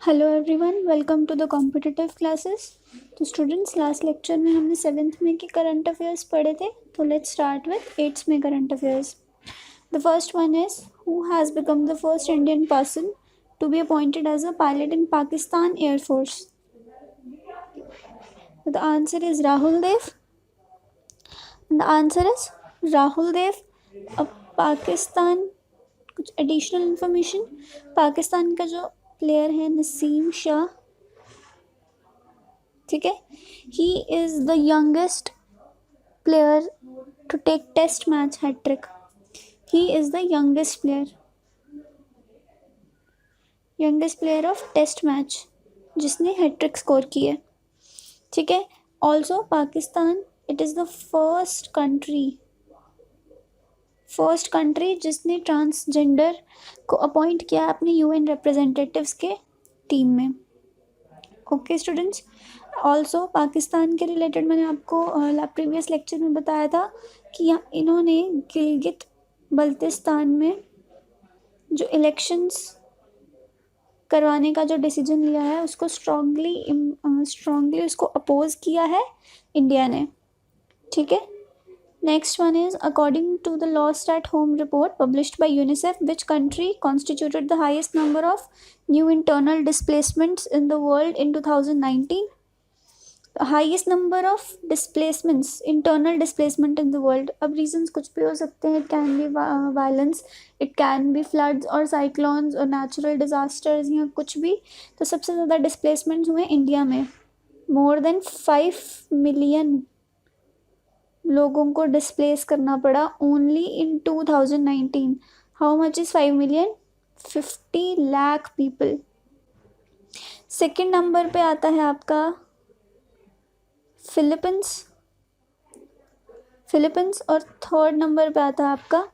Hello everyone, welcome to the competitive classes. तो students, last lecture में हमने 7th में के करंट अफेयर्स पढ़े थे, तो लेट्स स्टार्ट विथ 8th में current affairs. The first one is, who has become the first Indian person to be appointed as a pilot in Pakistan air force? The answer is Rahul Dev. The answer is Rahul Dev. अब पाकिस्तान, कुछ additional information, Pakistan का जो player है नसीम शाह, ठीक है, he is the youngest player to take test match hat-trick. He is the youngest player of test match जिसने hat-trick score की है, ठीक है। Also Pakistan, it is the first country जिसने ट्रांसजेंडर को अपॉइंट किया अपने यूएन रिप्रेजेंटेटिव्स के टीम में। ओके स्टूडेंट्स, ऑल्सो पाकिस्तान के रिलेटेड मैंने आपको प्रीवियस लेक्चर में बताया था कि इन्होंने गिलगित बल्तिस्तान में जो इलेक्शंस करवाने का जो डिसीजन लिया है उसको स्ट्रांगली उसको अपोज किया है इंडिया ने, ठीक है। Next one is, according to the lost at home report published by UNICEF, which country constituted the highest number of new internal displacements in the world in 2019? Highest number of displacements, internal displacement in the world. अब reasons कुछ भी हो सकते हैं, it can be violence, it can be floods और cyclones और natural disasters या कुछ भी। तो सबसे ज़्यादा डिस्प्लेसमेंट्स हुए इंडिया में, मोर देन 5 मिलियन लोगों को डिस्प्लेस करना पड़ा only in 2019। How much is 5 million? 50 lakh people. Second number पे आता है आपका फिलीपींस और थर्ड नंबर पे आता है आपका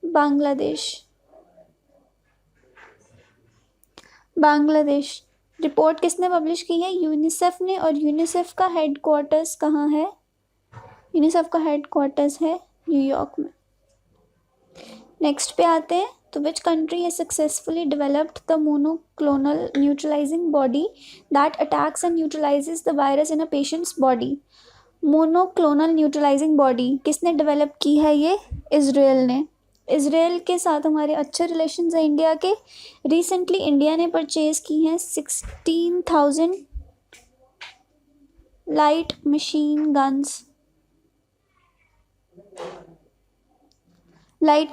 बांग्लादेश। रिपोर्ट किसने पब्लिश की है? यूनिसेफ ने। और यूनिसेफ का हेडक्वार्टर्स कहाँ है? यूनिसेफ का हेडक्वार्टर्स है न्यूयॉर्क में। नेक्स्ट पे आते हैं, तो which country has successfully developed the monoclonal neutralising body that attacks and neutralises the virus in a patients body? Monoclonal neutralising body किसने डेवलप की है? ये इजराइल ने। इजराइल के साथ हमारे अच्छे रिलेशंस हैं इंडिया के। रिसेंटली इंडिया ने परचेज की हैं 16,000 light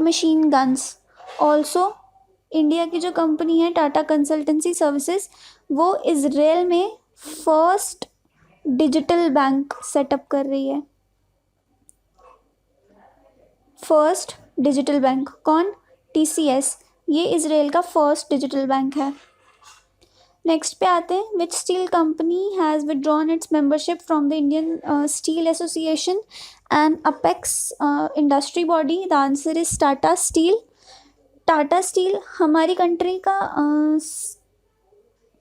machine guns. Also India की जो कंपनी है टाटा कंसल्टेंसी सर्विसेज, वो इजराइल में फर्स्ट डिजिटल बैंक सेटअप कर रही है। फर्स्ट डिजिटल बैंक कौन? TCS। ये इजराइल का फर्स्ट डिजिटल बैंक है। नेक्स्ट पे आते हैं, which steel company has withdrawn its membership from the Indian Steel Association and apex industry body? The answer is Tata steel. Tata steel, हमारी कंट्री का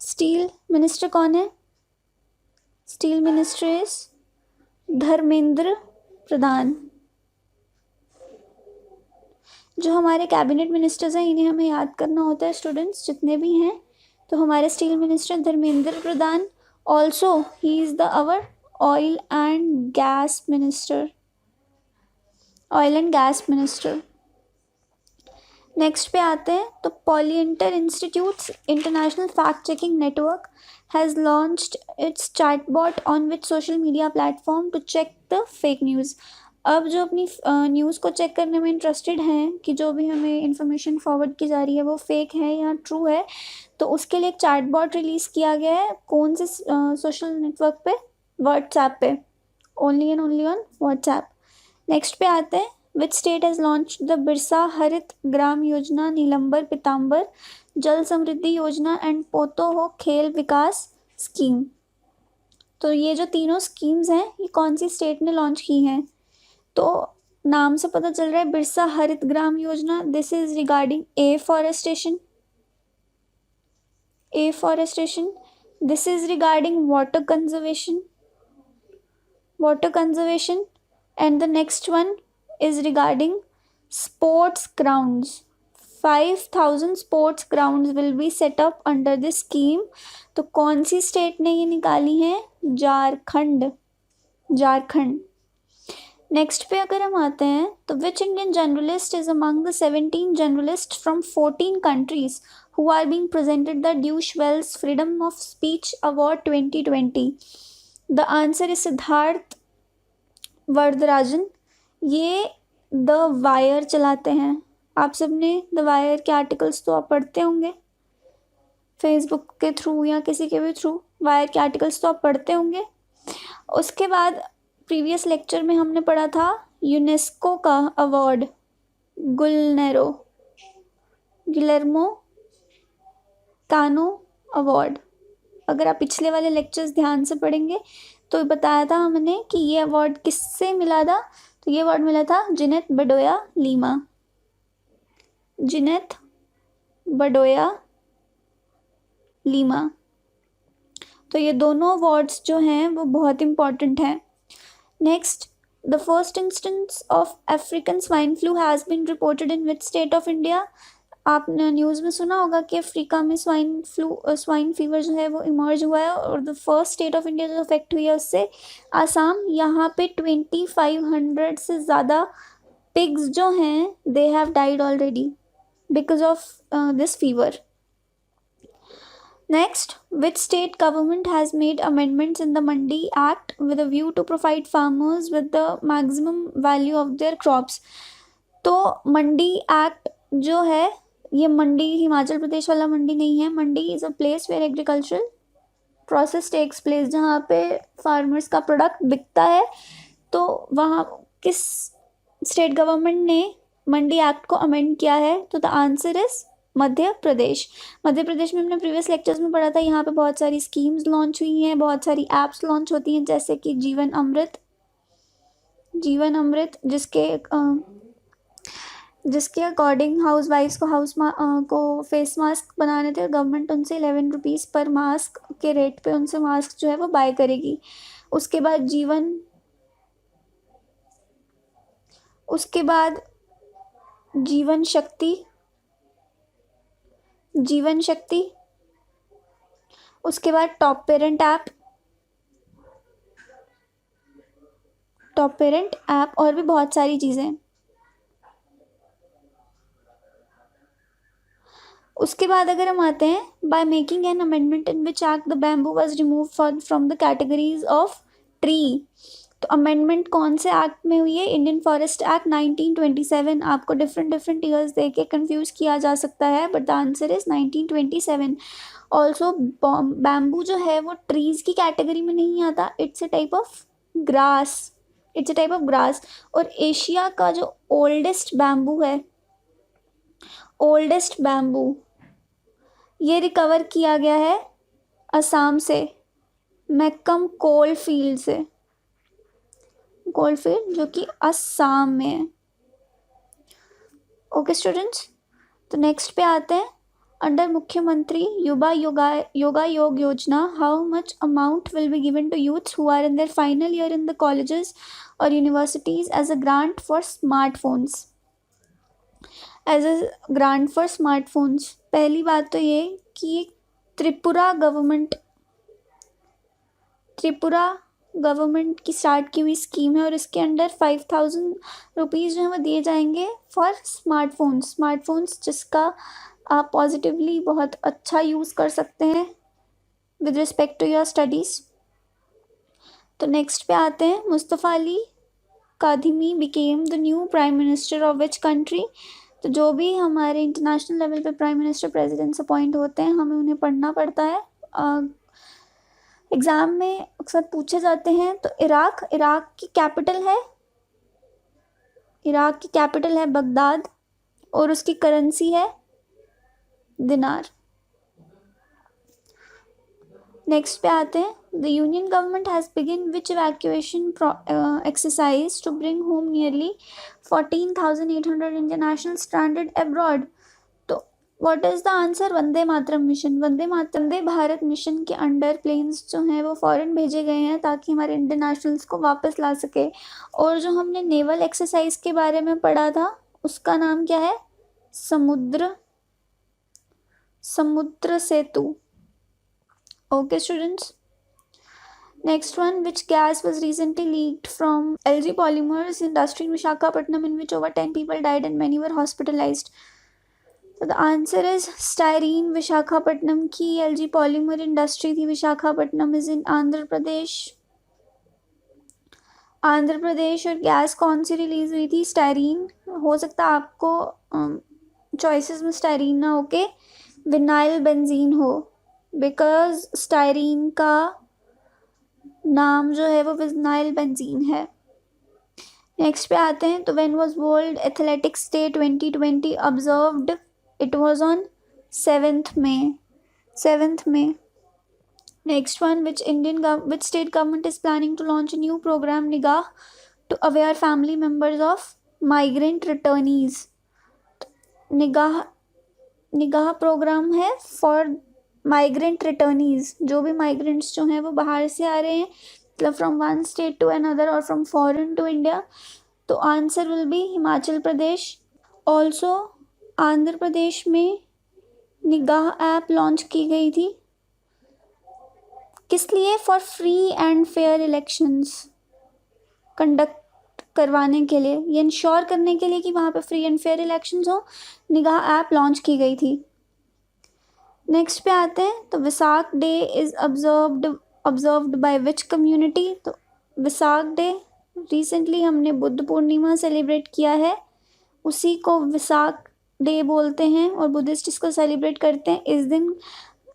steel minister कौन है? Steel minister is Dharmendra Pradhan. जो हमारे कैबिनेट मिनिस्टर्स हैं इन्हें हमें याद करना होता है स्टूडेंट्स, जितने भी हैं। तो हमारे steel minister Dharmendra Pradhan. Also he is the our oil and gas minister. Next पे आते हैं, तो Poynter institute's international fact checking network has launched its chatbot on which social media platform to check the fake news? अब जो अपनी news को check करने में इंटरेस्टेड हैं कि जो भी हमें इंफॉर्मेशन फॉरवर्ड की जा रही है वो फेक है या ट्रू है, तो उसके लिए एक चैटबॉट रिलीज़ किया गया है। कौन से सोशल नेटवर्क पे? व्हाट्सएप पे। Only and only on WhatsApp. Next पे आते हैं, which state has launch the Birsa हरित ग्राम योजना, नीलंबर पीताम्बर जल समृद्धि योजना एंड पोतो हो खेल विकास स्कीम? तो ये जो तीनों स्कीम्स हैं ये कौन सी स्टेट ने लॉन्च की हैं? तो नाम से पता चल रहा है बिरसा हरित Gram Yojana, this is regarding afforestation. This is regarding water conservation and the next one is regarding sports grounds, 5,000 sports grounds will be set up under this scheme. तो कौन सी स्टेट ने ये निकाली है? झारखंड। झारखंड। नेक्स्ट पे अगर हम आते हैं तो which Indian journalist is among the 17 journalists from 14 countries who are being presented the Deutsche Welle freedom of speech award 2020? The answer is Siddharth Varadarajan. ये द वायर चलाते हैं। आप सबने द वायर के आर्टिकल्स तो आप पढ़ते होंगे फेसबुक के थ्रू या किसी के भी थ्रू, वायर के आर्टिकल्स तो आप पढ़ते होंगे। उसके बाद प्रीवियस लेक्चर में हमने पढ़ा था यूनेस्को का अवार्ड गिलेर्मो कानो अवार्ड। अगर आप पिछले वाले लेक्चर्स ध्यान से पढ़ेंगे तो बताया था हमने कि ये अवार्ड किससे मिला था। तो ये अवार्ड मिला था जिनेत बडोया लीमा। जिनेत बडोया लीमा। तो ये दोनों अवार्ड्स जो हैं वो बहुत इम्पॉर्टेंट हैं। Next, the first instance of African swine flu has been reported in which state of India? आपने न्यूज़ में सुना होगा कि अफ्रीका में स्वाइन फीवर जो है वो इमर्ज हुआ है और the first state of India जो अफेक्ट हुई है उससे आसाम। यहाँ पे 2500 से ज़्यादा पिग्स जो हैं they have died already because of this fever. Next, which state government has made amendments in the Mandi Act with a view to provide farmers with the maximum value of their crops? तो मंडी act जो है ये मंडी हिमाचल प्रदेश वाला मंडी नहीं है। Mandi is a place where agricultural process takes place, जहाँ पे फार्मर्स का प्रोडक्ट बिकता है। तो वहाँ किस स्टेट गवर्नमेंट ने मंडी एक्ट को अमेंड किया है? तो the answer is Madhya Pradesh. Madhya Pradesh में हमने प्रीवियस लेक्चर्स में पढ़ा था, यहाँ पे बहुत सारी स्कीम्स लॉन्च हुई हैं, बहुत सारी एप्स लॉन्च होती हैं, जैसे कि जीवन अमृत जिसके अकॉर्डिंग हाउस वाइफ्स को फेस मास्क बनाने थे। गवर्नमेंट उनसे 11 रुपीज़ पर मास्क के रेट पे उनसे मास्क जो है वो बाय करेगी। उसके बाद जीवन शक्ति, उसके बाद टॉप पेरेंट ऐप और भी बहुत सारी चीज़ें। उसके बाद अगर हम आते हैं by making an amendment in which act the bamboo was remove from the categories of tree. तो अमेंडमेंट कौन से एक्ट में हुई है? Indian forest act 1927। आपको डिफरेंट ईयर्स दे के कन्फ्यूज किया जा सकता है, but the answer is 1927। Also bamboo जो है वो ट्रीज की कैटेगरी में नहीं आता, it's a type of grass. और एशिया का जो ओल्डेस्ट बैम्बू ये रिकवर किया गया है असम से, मैक्कम कोलफील्ड जो कि असम में है। ओके स्टूडेंट्स, तो नेक्स्ट पे आते हैं। अंडर मुख्यमंत्री युवा योग योजना, how much amount will be given to youths who are in their final year in the colleges और universities as a grant for smartphones? पहली बात तो ये कि त्रिपुरा गवर्नमेंट की स्टार्ट की हुई स्कीम है और इसके अंडर 5,000 रुपीज़ जो है वो दिए जाएंगे फॉर स्मार्टफोन्स जिसका आप पॉजिटिवली बहुत अच्छा यूज़ कर सकते हैं with respect to your studies. तो नेक्स्ट पे आते हैं। Mustafa Ali Kadhimi became the new prime minister of which country? तो जो भी हमारे इंटरनेशनल लेवल पे प्राइम मिनिस्टर प्रेसिडेंट्स अपॉइंट होते हैं हमें उन्हें पढ़ना पड़ता है, एग्ज़ाम में अक्सर पूछे जाते हैं। तो इराक की कैपिटल है बगदाद और उसकी करेंसी है दिनार। नेक्स्ट पे आते हैं। The union government has begin which evacuation exercise to bring home nearly 14,800 international stranded abroad. तो what is the answer? Vande Mataram mission. Vande Bharat mission के अंडर प्लेन्स जो हैं वो फॉरेन भेजे गए हैं ताकि हमारे इंडियन नेशनल्स को वापस ला सके। और जो हमने नेवल एक्सरसाइज के बारे में पढ़ा था उसका नाम क्या है? समुद्र सेतु। Okay, students. Next one, which gas was recently leaked from LG Polymers industry in Visakhapatnam, in which over 10 people died and many were hospitalized? So the answer is styrene. Visakhapatnam की LG Polymer industry थी. Visakhapatnam is in Andhra Pradesh. Andhra Pradesh. और gas कौन सी release हुई थी? Styrene. हो सकता है आपको चॉइसेस में स्टायरीन ना होके विनाइल बेंजीन हो, बिकॉज स्टायरीन का नाम जो है वो विनाइल बेंजीन है। नेक्स्ट पे आते हैं। तो when was world athletics day 2020 observed? It was on 7th May। Next one, which state government is planning to launch a new program निगाह to aware family members of migrant returnees? निगाह programme है for migrant returnees. जो भी migrants जो हैं वो बाहर से आ रहे हैं, मतलब from one state to another और फ्रॉम फॉरेन टू इंडिया। तो answer will be Himachal Pradesh. Also Andhra Pradesh में निगाह ऐप लॉन्च की गई थी। किस लिए? For free and fair elections conduct करवाने के लिए, ये इंश्योर करने के लिए कि वहाँ पे फ्री एंड फेयर इलेक्शंस हो, निगाह ऐप लॉन्च की गई थी। नेक्स्ट पे आते हैं। तो Visakh day is observed by which community? तो विसाख डे रिसेंटली हमने बुद्ध पूर्णिमा सेलिब्रेट किया है, उसी को विसाख डे बोलते हैं और बुद्धिस्ट इसको सेलिब्रेट करते हैं। इस दिन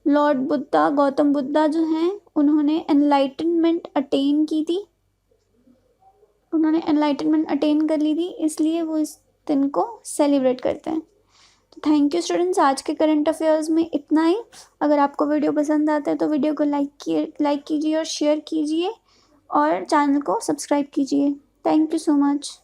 लॉर्ड बुद्धा, गौतम बुद्धा जो हैं, उन्होंने एनलाइटनमेंट अटेन की थी, उन्होंने एनलाइटनमेंट अटेन कर ली थी, इसलिए वो इस दिन को सेलिब्रेट करते हैं। तो थैंक यू स्टूडेंट्स, आज के करंट अफेयर्स में इतना ही। अगर आपको वीडियो पसंद आता है तो वीडियो को लाइक कीजिए और शेयर कीजिए और चैनल को सब्सक्राइब कीजिए। Thank you so much.